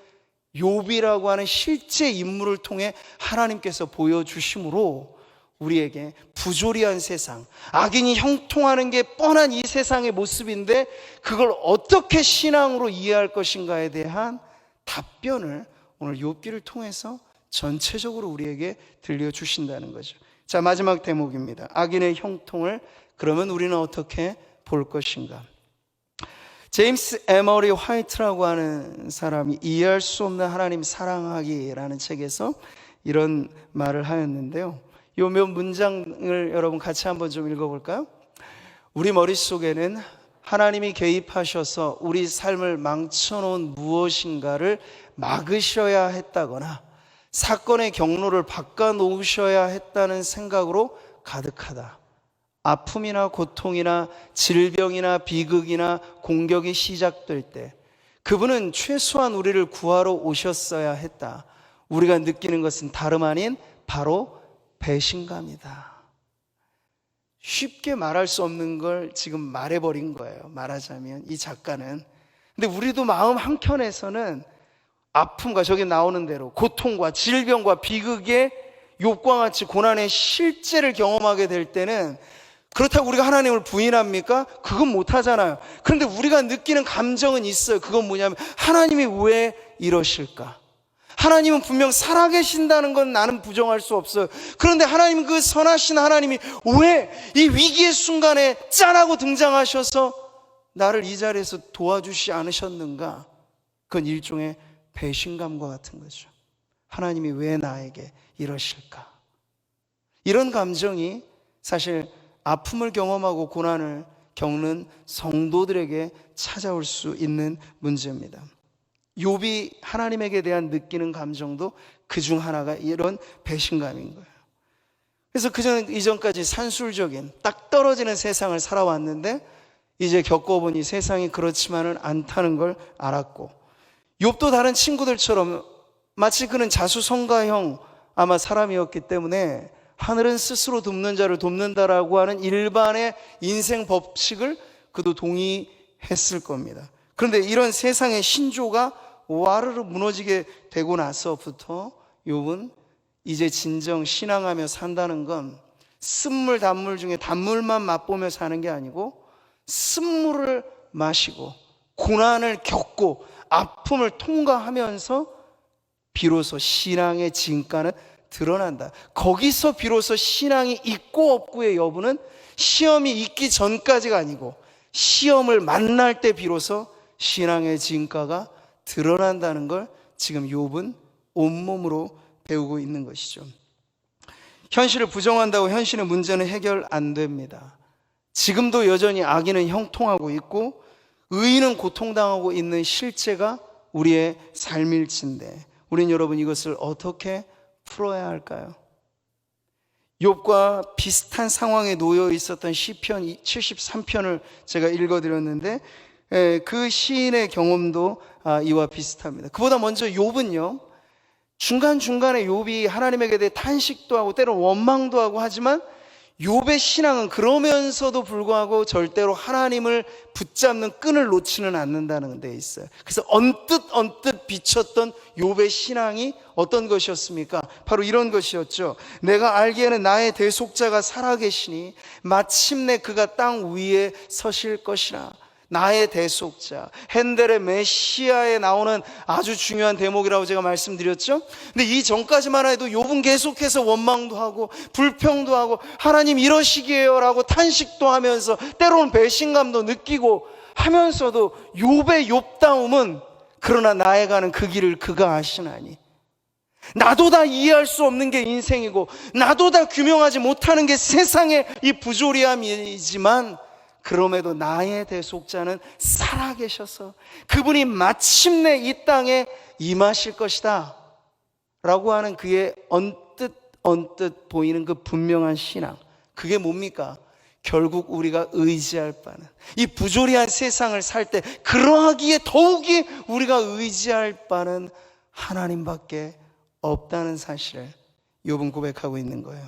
욥이라고 하는 실제 인물을 통해 하나님께서 보여주심으로 우리에게 부조리한 세상, 악인이 형통하는 게 뻔한 이 세상의 모습인데 그걸 어떻게 신앙으로 이해할 것인가에 대한 답변을 오늘 욥기를 통해서 전체적으로 우리에게 들려주신다는 거죠. 자, 마지막 대목입니다. 악인의 형통을 그러면 우리는 어떻게 볼 것인가. 제임스 에머리 화이트라고 하는 사람이 이해할 수 없는 하나님 사랑하기라는 책에서 이런 말을 하였는데요. 이 몇 문장을 여러분 같이 한번 좀 읽어볼까요? 우리 머릿속에는 하나님이 개입하셔서 우리 삶을 망쳐놓은 무엇인가를 막으셔야 했다거나 사건의 경로를 바꿔놓으셔야 했다는 생각으로 가득하다. 아픔이나 고통이나 질병이나 비극이나 공격이 시작될 때 그분은 최소한 우리를 구하러 오셨어야 했다. 우리가 느끼는 것은 다름 아닌 바로 배신감이다. 쉽게 말할 수 없는 걸 지금 말해버린 거예요. 말하자면 이 작가는. 근데 우리도 마음 한켠에서는 아픔과 저기 나오는 대로 고통과 질병과 비극의 욥과 같이 고난의 실제를 경험하게 될 때는 그렇다고 우리가 하나님을 부인합니까? 그건 못하잖아요. 그런데 우리가 느끼는 감정은 있어요. 그건 뭐냐면 하나님이 왜 이러실까? 하나님은 분명 살아계신다는 건 나는 부정할 수 없어요. 그런데 하나님, 그 선하신 하나님이 왜 이 위기의 순간에 짠하고 등장하셔서 나를 이 자리에서 도와주시 않으셨는가? 그건 일종의 배신감과 같은 거죠. 하나님이 왜 나에게 이러실까? 이런 감정이 사실 아픔을 경험하고 고난을 겪는 성도들에게 찾아올 수 있는 문제입니다. 욥이 하나님에게 대한 느끼는 감정도 그중 하나가 이런 배신감인 거예요. 그래서 이전까지 산술적인 딱 떨어지는 세상을 살아왔는데 이제 겪어보니 세상이 그렇지만은 않다는 걸 알았고, 욥도 다른 친구들처럼 마치 그는 자수성가형 아마 사람이었기 때문에 하늘은 스스로 돕는 자를 돕는다라고 하는 일반의 인생 법칙을 그도 동의했을 겁니다. 그런데 이런 세상의 신조가 와르르 무너지게 되고 나서부터 욥은 이제 진정 신앙하며 산다는 건 쓴물 단물 중에 단물만 맛보며 사는 게 아니고 쓴물을 마시고 고난을 겪고 아픔을 통과하면서 비로소 신앙의 진가는 드러난다. 거기서 비로소 신앙이 있고 없고의 여부는 시험이 있기 전까지가 아니고 시험을 만날 때 비로소 신앙의 진가가 드러난다는 걸 지금 욥은 온몸으로 배우고 있는 것이죠. 현실을 부정한다고 현실의 문제는 해결 안 됩니다. 지금도 여전히 악인은 형통하고 있고 의인은 고통당하고 있는 실제가 우리의 삶일진데 우린 여러분 이것을 어떻게 풀어야 할까요? 욥과 비슷한 상황에 놓여 있었던 시편 73편을 제가 읽어드렸는데 그 시인의 경험도 이와 비슷합니다. 그보다 먼저 욥은요, 중간중간에 욥이 하나님에게 대해 탄식도 하고 때로는 원망도 하고 하지만 욥의 신앙은 그러면서도 불구하고 절대로 하나님을 붙잡는 끈을 놓지는 않는다는 데 있어요. 그래서 언뜻 비쳤던 욥의 신앙이 어떤 것이었습니까? 바로 이런 것이었죠. 내가 알기에는 나의 대속자가 살아계시니 마침내 그가 땅 위에 서실 것이라. 나의 대속자, 핸델의 메시아에 나오는 아주 중요한 대목이라고 제가 말씀드렸죠. 근데 이 전까지만 해도 욥은 계속해서 원망도 하고 불평도 하고 하나님 이러시기에요 라고 탄식도 하면서 때로는 배신감도 느끼고 하면서도 욥의 욥다움은 그러나 나에 가는 그 길을 그가 아시나니, 나도 다 이해할 수 없는 게 인생이고 나도 다 규명하지 못하는 게 세상의 이 부조리함이지만 그럼에도 나의 대속자는 살아계셔서 그분이 마침내 이 땅에 임하실 것이다 라고 하는 그의 언뜻 보이는 그 분명한 신앙, 그게 뭡니까? 결국 우리가 의지할 바는, 이 부조리한 세상을 살 때 그러하기에 더욱이 우리가 의지할 바는 하나님밖에 없다는 사실을 욥은 고백하고 있는 거예요.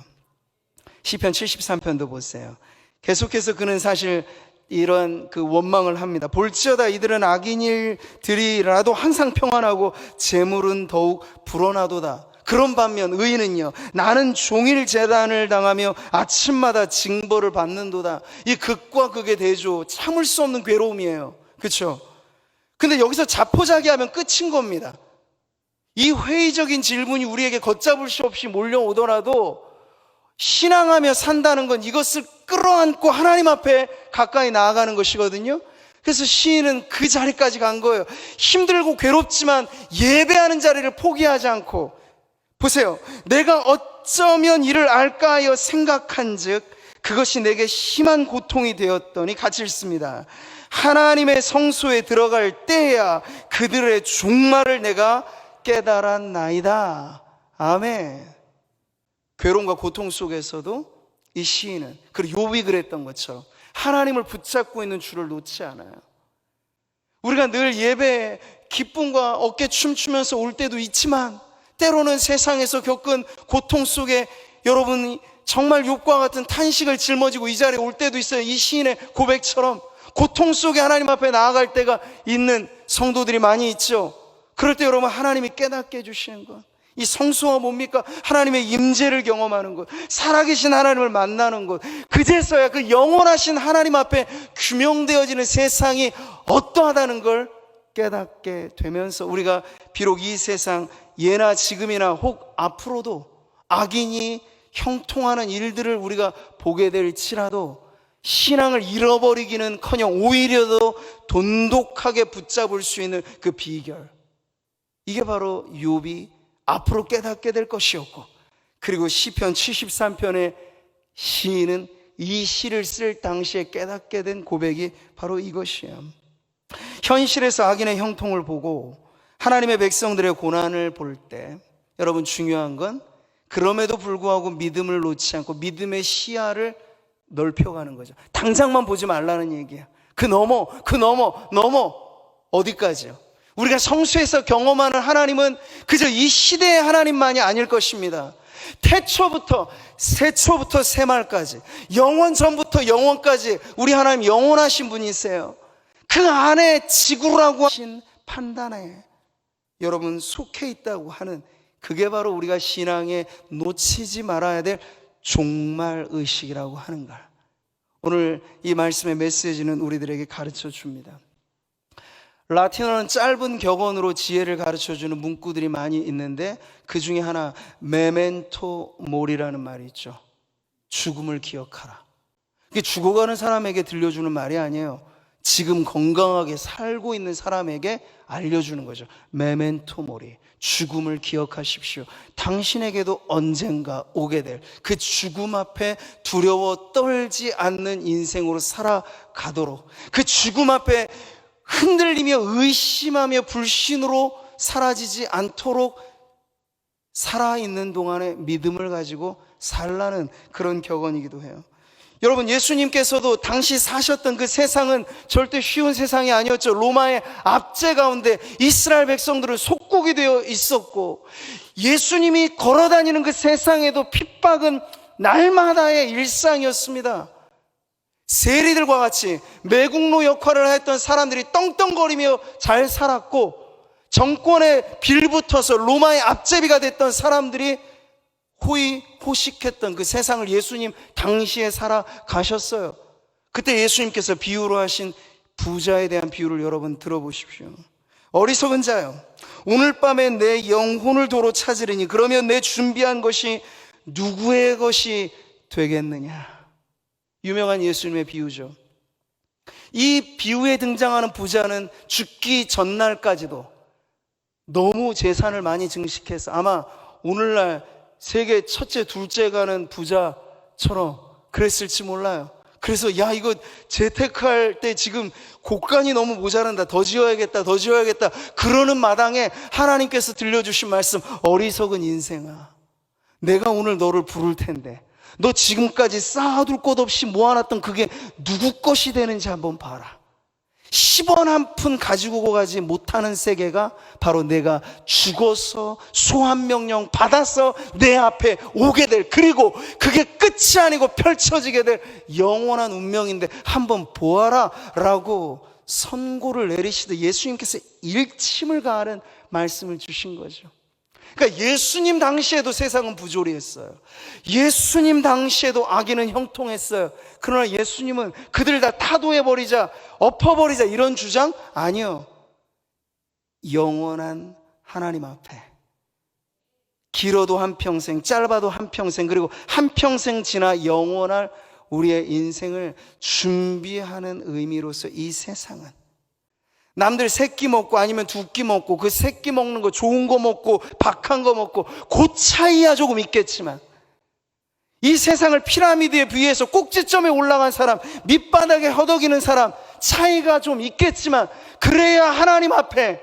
시편 73편도 보세요. 계속해서 그는 사실 이런 그 원망을 합니다. 볼지어다 이들은 악인일들이라도 항상 평안하고 재물은 더욱 불어나도다. 그런 반면 의인은요, 나는 종일 재단을 당하며 아침마다 징벌을 받는도다. 이 극과 극의 대조, 참을 수 없는 괴로움이에요. 그렇죠? 근데 여기서 자포자기하면 끝인 겁니다. 이 회의적인 질문이 우리에게 걷잡을 수 없이 몰려오더라도 신앙하며 산다는 건 이것을 끌어안고 하나님 앞에 가까이 나아가는 것이거든요. 그래서 시인은 그 자리까지 간 거예요. 힘들고 괴롭지만 예배하는 자리를 포기하지 않고, 보세요, 내가 어쩌면 이를 알까 하여 생각한즉 그것이 내게 심한 고통이 되었더니 같이 읽습니다. 하나님의 성소에 들어갈 때야 그들의 종말을 내가 깨달았나이다. 아멘. 괴로움과 고통 속에서도 이 시인은, 그리고 욥이 그랬던 것처럼 하나님을 붙잡고 있는 줄을 놓지 않아요. 우리가 늘 예배에 기쁨과 어깨 춤추면서 올 때도 있지만 때로는 세상에서 겪은 고통 속에 여러분이 정말 욥과 같은 탄식을 짊어지고 이 자리에 올 때도 있어요. 이 시인의 고백처럼 고통 속에 하나님 앞에 나아갈 때가 있는 성도들이 많이 있죠. 그럴 때 여러분, 하나님이 깨닫게 해주시는 것, 이 성수가 뭡니까? 하나님의 임재를 경험하는 것, 살아계신 하나님을 만나는 것, 그제서야 그 영원하신 하나님 앞에 규명되어지는 세상이 어떠하다는 걸 깨닫게 되면서 우리가 비록 이 세상 예나 지금이나 혹 앞으로도 악인이 형통하는 일들을 우리가 보게 될지라도 신앙을 잃어버리기는커녕 오히려 더 돈독하게 붙잡을 수 있는 그 비결, 이게 바로 욥이 앞으로 깨닫게 될 것이었고, 그리고 시편 73편의 시인은 이 시를 쓸 당시에 깨닫게 된 고백이 바로 이것이에요. 현실에서 악인의 형통을 보고 하나님의 백성들의 고난을 볼 때 여러분, 중요한 건 그럼에도 불구하고 믿음을 놓지 않고 믿음의 시야를 넓혀가는 거죠. 당장만 보지 말라는 얘기야. 그 넘어 어디까지요? 우리가 성수에서 경험하는 하나님은 그저 이 시대의 하나님만이 아닐 것입니다. 태초부터 세초부터 세말까지, 영원 전부터 영원까지 우리 하나님 영원하신 분이세요. 그 안에 지구라고 하신 판단에 여러분 속해 있다고 하는, 그게 바로 우리가 신앙에 놓치지 말아야 될 종말의식이라고 하는 걸 오늘 이 말씀의 메시지는 우리들에게 가르쳐 줍니다. 라틴어는 짧은 격언으로 지혜를 가르쳐주는 문구들이 많이 있는데 그 중에 하나, 메멘토 모리라는 말이 있죠. 죽음을 기억하라. 이게 죽어가는 사람에게 들려주는 말이 아니에요. 지금 건강하게 살고 있는 사람에게 알려주는 거죠. 메멘토 모리, 죽음을 기억하십시오. 당신에게도 언젠가 오게 될 그 죽음 앞에 두려워 떨지 않는 인생으로 살아가도록, 그 죽음 앞에 흔들리며 의심하며 불신으로 사라지지 않도록 살아있는 동안에 믿음을 가지고 살라는 그런 격언이기도 해요. 여러분, 예수님께서도 당시 사셨던 그 세상은 절대 쉬운 세상이 아니었죠. 로마의 압제 가운데 이스라엘 백성들은 속국이 되어 있었고, 예수님이 걸어다니는 그 세상에도 핍박은 날마다의 일상이었습니다. 세리들과 같이 매국노 역할을 했던 사람들이 떵떵거리며 잘 살았고, 정권에 빌붙어서 로마의 압제비가 됐던 사람들이 호의호식했던 그 세상을 예수님 당시에 살아가셨어요. 그때 예수님께서 비유로 하신 부자에 대한 비유를 여러분 들어보십시오. 어리석은 자여, 오늘 밤에 내 영혼을 도로 찾으리니 그러면 내 준비한 것이 누구의 것이 되겠느냐. 유명한 예수님의 비유죠. 이 비유에 등장하는 부자는 죽기 전날까지도 너무 재산을 많이 증식해서 아마 오늘날 세계 첫째, 둘째 가는 부자처럼 그랬을지 몰라요. 그래서 야, 이거 재테크할 때 지금 곡간이 너무 모자란다, 더 지어야겠다, 더 지어야겠다 그러는 마당에 하나님께서 들려주신 말씀, 어리석은 인생아, 내가 오늘 너를 부를 텐데 너 지금까지 쌓아둘 것 없이 모아놨던 그게 누구 것이 되는지 한번 봐라. 10원 한 푼 가지고 가지 못하는 세계가 바로 내가 죽어서 소환명령 받아서 내 앞에 오게 될, 그리고 그게 끝이 아니고 펼쳐지게 될 영원한 운명인데 한번 보아라 라고 선고를 내리시듯 예수님께서 일침을 가하는 말씀을 주신 거죠. 그러니까 예수님 당시에도 세상은 부조리했어요. 예수님 당시에도 악인은 형통했어요. 그러나 예수님은 그들 다 타도해버리자, 엎어버리자 이런 주장? 아니요. 영원한 하나님 앞에 길어도 한평생, 짧아도 한평생, 그리고 한평생 지나 영원할 우리의 인생을 준비하는 의미로서 이 세상은 남들 새끼 먹고 아니면 두 끼 먹고 그 새끼 먹는 거 좋은 거 먹고 박한 거 먹고 그 차이야 조금 있겠지만 이 세상을 피라미드에 비해서 꼭지점에 올라간 사람, 밑바닥에 허덕이는 사람 차이가 좀 있겠지만 그래야 하나님 앞에,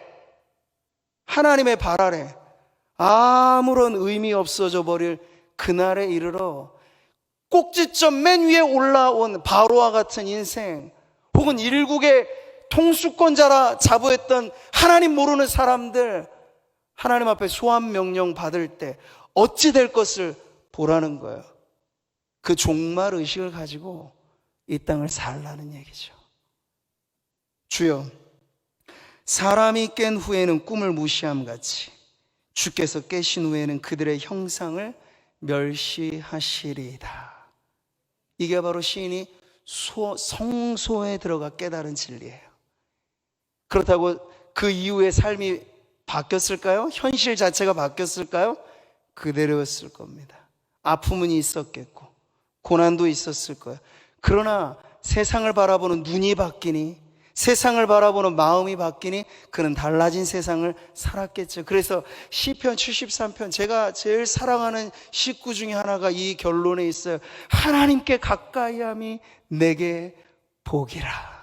하나님의 발 아래 아무런 의미 없어져 버릴 그날에 이르러 꼭지점 맨 위에 올라온 바로와 같은 인생, 혹은 일국의 통수권자라 자부했던 하나님 모르는 사람들, 하나님 앞에 소환 명령 받을 때 어찌 될 것을 보라는 거예요. 그 종말 의식을 가지고 이 땅을 살라는 얘기죠. 주여, 사람이 깬 후에는 꿈을 무시함같이 주께서 깨신 후에는 그들의 형상을 멸시하시리이다. 이게 바로 시인이 성소에 들어가 깨달은 진리예요. 그렇다고 그 이후의 삶이 바뀌었을까요? 현실 자체가 바뀌었을까요? 그대로였을 겁니다. 아픔은 있었겠고 고난도 있었을 거예요. 그러나 세상을 바라보는 눈이 바뀌니, 세상을 바라보는 마음이 바뀌니 그는 달라진 세상을 살았겠죠. 그래서 시편 73편, 제가 제일 사랑하는 시구 중에 하나가 이 결론에 있어요. 하나님께 가까이함이 내게 복이라.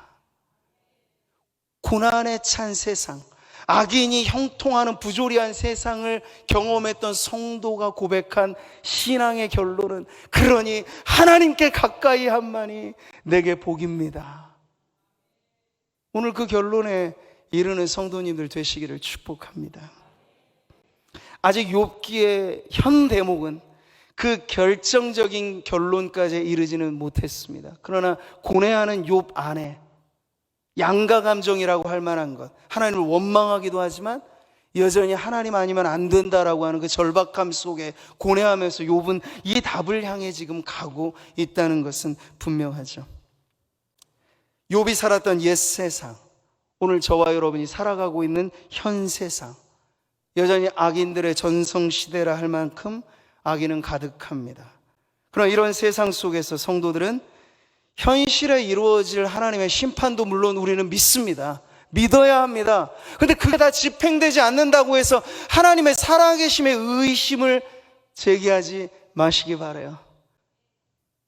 고난에 찬 세상, 악인이 형통하는 부조리한 세상을 경험했던 성도가 고백한 신앙의 결론은, 그러니 하나님께 가까이 함만이 내게 복입니다. 오늘 그 결론에 이르는 성도님들 되시기를 축복합니다. 아직 욥기의 현 대목은 그 결정적인 결론까지 이르지는 못했습니다. 그러나 고뇌하는 욥 안에 양가 감정이라고 할 만한 것, 하나님을 원망하기도 하지만 여전히 하나님 아니면 안 된다라고 하는 그 절박함 속에 고뇌하면서 욥은 이 답을 향해 지금 가고 있다는 것은 분명하죠. 욥이 살았던 옛 세상, 오늘 저와 여러분이 살아가고 있는 현 세상, 여전히 악인들의 전성시대라 할 만큼 악인은 가득합니다. 그러나 이런 세상 속에서 성도들은 현실에 이루어질 하나님의 심판도 물론 우리는 믿습니다. 믿어야 합니다. 그런데 그게 다 집행되지 않는다고 해서 하나님의 살아계심에 의심을 제기하지 마시기 바라요.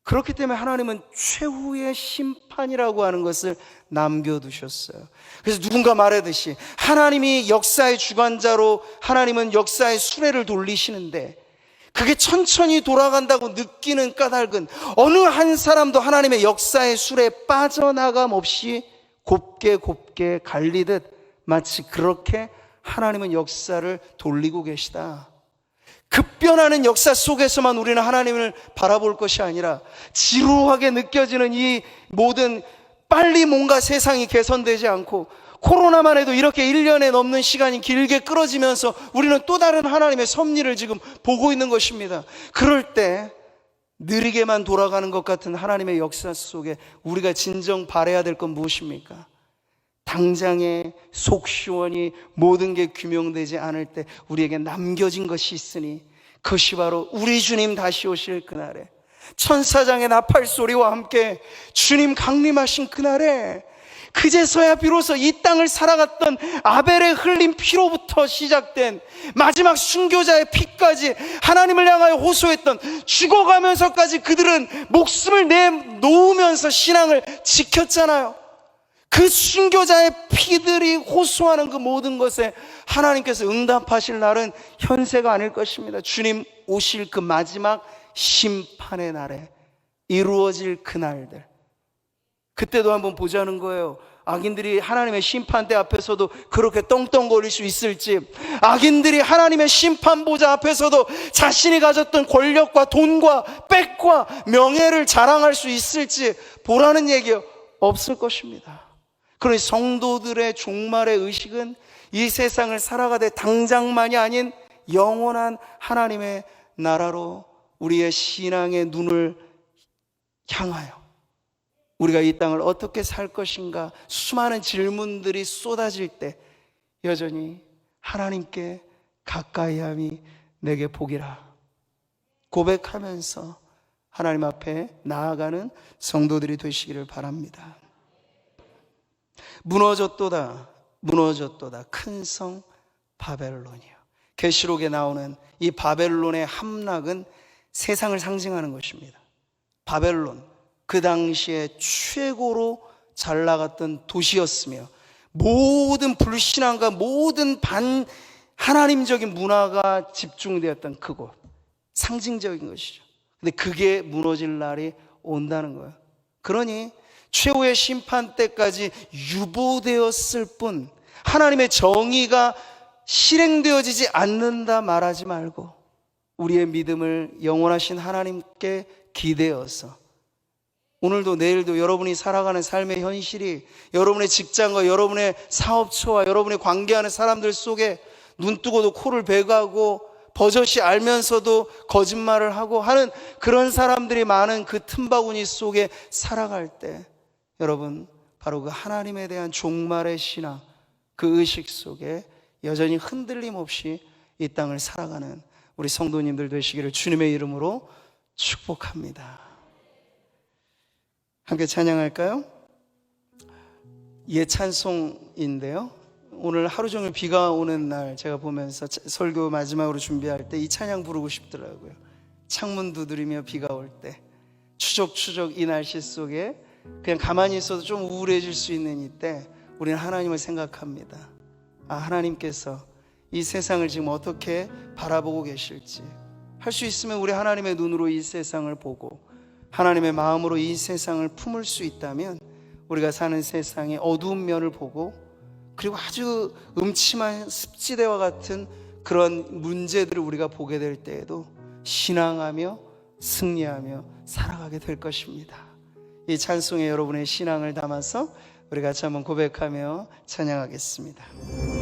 그렇기 때문에 하나님은 최후의 심판이라고 하는 것을 남겨두셨어요. 그래서 누군가 말하듯이 하나님이 역사의 주관자로 하나님은 역사의 수레를 돌리시는데 그게 천천히 돌아간다고 느끼는 까닭은 어느 한 사람도 하나님의 역사의 수레에 빠져나감 없이 곱게 갈리듯 마치 그렇게 하나님은 역사를 돌리고 계시다. 급변하는 역사 속에서만 우리는 하나님을 바라볼 것이 아니라 지루하게 느껴지는 이 모든, 빨리 뭔가 세상이 개선되지 않고 코로나만 해도 이렇게 1년에 넘는 시간이 길게 끌어지면서 우리는 또 다른 하나님의 섭리를 지금 보고 있는 것입니다. 그럴 때 느리게만 돌아가는 것 같은 하나님의 역사 속에 우리가 진정 바라야 될 건 무엇입니까? 당장에 속 시원히 모든 게 규명되지 않을 때 우리에게 남겨진 것이 있으니 그것이 바로 우리 주님 다시 오실 그날에 천사장의 나팔소리와 함께 주님 강림하신 그날에 그제서야 비로소 이 땅을 살아갔던 아벨의 흘린 피로부터 시작된 마지막 순교자의 피까지 하나님을 향하여 호소했던 죽어가면서까지 그들은 목숨을 내놓으면서 신앙을 지켰잖아요. 그 순교자의 피들이 호소하는 그 모든 것에 하나님께서 응답하실 날은 현세가 아닐 것입니다. 주님 오실 그 마지막 심판의 날에 이루어질 그 날들, 그때도 한번 보자는 거예요. 악인들이 하나님의 심판대 앞에서도 그렇게 떵떵거릴 수 있을지, 악인들이 하나님의 심판보좌 앞에서도 자신이 가졌던 권력과 돈과 빽과 명예를 자랑할 수 있을지 보라는 얘기예요. 없을 것입니다. 그러니 성도들의 종말의 의식은 이 세상을 살아가되 당장만이 아닌 영원한 하나님의 나라로 우리의 신앙의 눈을 향하여 우리가 이 땅을 어떻게 살 것인가 수많은 질문들이 쏟아질 때 여전히 하나님께 가까이함이 내게 복이라 고백하면서 하나님 앞에 나아가는 성도들이 되시기를 바랍니다. 무너졌도다 큰 성 바벨론이요. 계시록에 나오는 이 바벨론의 함락은 세상을 상징하는 것입니다. 바벨론, 그 당시에 최고로 잘 나갔던 도시였으며 모든 불신앙과 모든 반하나님적인 문화가 집중되었던 그곳, 상징적인 것이죠. 근데 그게 무너질 날이 온다는 거예요. 그러니 최후의 심판 때까지 유보되었을 뿐 하나님의 정의가 실행되어지지 않는다 말하지 말고 우리의 믿음을 영원하신 하나님께 기대어서 오늘도 내일도 여러분이 살아가는 삶의 현실이 여러분의 직장과 여러분의 사업처와 여러분의 관계하는 사람들 속에 눈 뜨고도 코를 베가고 버젓이 알면서도 거짓말을 하고 하는 그런 사람들이 많은 그 틈바구니 속에 살아갈 때 여러분 바로 그 하나님에 대한 종말의 신앙, 그 의식 속에 여전히 흔들림 없이 이 땅을 살아가는 우리 성도님들 되시기를 주님의 이름으로 축복합니다. 함께 찬양할까요? 예찬송인데요, 오늘 하루 종일 비가 오는 날 제가 보면서 설교 마지막으로 준비할 때 이 찬양 부르고 싶더라고요. 창문 두드리며 비가 올 때 추적추적 이 날씨 속에 그냥 가만히 있어도 좀 우울해질 수 있는 이때 우리는 하나님을 생각합니다. 하나님께서 이 세상을 지금 어떻게 바라보고 계실지 할 수 있으면 우리 하나님의 눈으로 이 세상을 보고 하나님의 마음으로 이 세상을 품을 수 있다면 우리가 사는 세상의 어두운 면을 보고 그리고 아주 음침한 습지대와 같은 그런 문제들을 우리가 보게 될 때에도 신앙하며 승리하며 살아가게 될 것입니다. 이 찬송에 여러분의 신앙을 담아서 우리 같이 한번 고백하며 찬양하겠습니다.